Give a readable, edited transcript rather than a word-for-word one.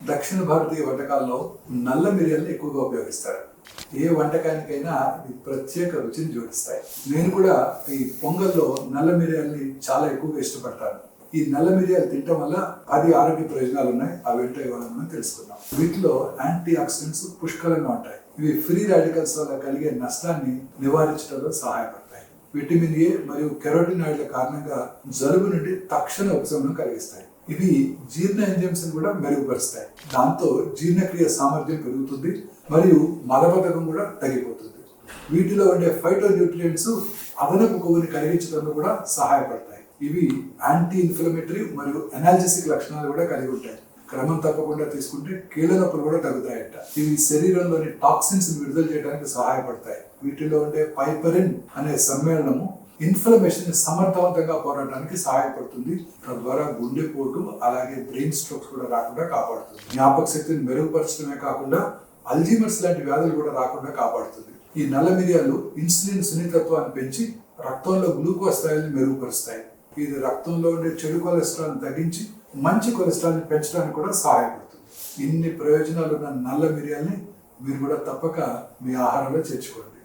దక్షిణ భారతీయ వంటకాల్లో నల్ల మిరియాలను ఎక్కువగా ఉపయోగిస్తారు. ఏ వంటకానికైనా ఇది ప్రత్యేక రుచిని జోడిస్తాయి. నేను కూడా ఈ పొంగల్లో నల్ల మిరియాలని చాలా ఎక్కువగా ఇష్టపడతాను. ఈ నల్ల మిరియాలు తినటం వల్ల 10 ఆరోగ్య ప్రయోజనాలు ఉన్నాయి. అవి ఏంటో ఇవాళ మనం తెలుసుకుందాం. వీటిలో యాంటీ ఆక్సిడెంట్స్ పుష్కలంగా ఉంటాయి. ఇవి ఫ్రీ రాడికల్స్ వల్ల కలిగే నష్టాన్ని నివారించడంలో సహాయపడతాయి. విటమిన్ ఏ మరియు కెరోటినాయిడ్ల కారణంగా జలుబు నుండి తక్షణ ఉపశమనం కలిగిస్తాయి. ఇవి జీర్ణ ఎంజైమ్స్ కూడా మెరుగుపరుస్తాయి. దాంతో జీర్ణక్రియ సామర్థ్యం పెరుగుతుంది మరియు మలబద్ధకం కూడా తగ్గిపోతుంది. వీటిలో ఉండే ఫైటో న్యూట్రియంట్స్ అదనపు కొవ్వుని కరిగించడంలో కూడా సహాయపడతాయి. ఇవి యాంటీ ఇన్ఫ్లమేటరీ మరియు ఎనాల్జెసిక్ లక్షణాలు కూడా కలిగి ఉంటాయి. క్రమం తప్పకుండా తీసుకుంటే కీళ్ళ నొప్పులు కూడా తగ్గుతాయట. ఇవి శరీరంలోని టాక్సిన్స్ విడుదల చేయడానికి సహాయపడతాయి. వీటిలో ఉండే పైపరిన్ అనే సమ్మేళనము ఇన్ఫ్లమేషన్ సమర్థవంతంగా పోరాడడానికి సహాయపడుతుంది. తద్వారా గుండెపోటు అలాగే బ్రెయిన్ స్ట్రోక్స్ కూడా రాకుండా కాపాడుతుంది. జ్ఞాపక శక్తిని మెరుగుపరచడమే కాకుండా అల్జీమర్స్ లాంటి వ్యాధులు కూడా రాకుండా కాపాడుతుంది. ఈ నల్ల మిరియాలు ఇన్సులిన్ సున్నితత్వాన్ని పెంచి రక్తంలో గ్లూకోజ్ స్థాయిని మెరుగుపరుస్తాయి. ఇది రక్తంలో ఉండే చెడు కొలెస్ట్రాల్ తగ్గించి మంచి కొలెస్ట్రాల్ని పెంచడానికి కూడా సహాయపడుతుంది. ఇన్ని ప్రయోజనాలు ఉన్న నల్ల మిరియాల్ని మీరు కూడా తప్పక మీ ఆహారంలో చేర్చుకోండి.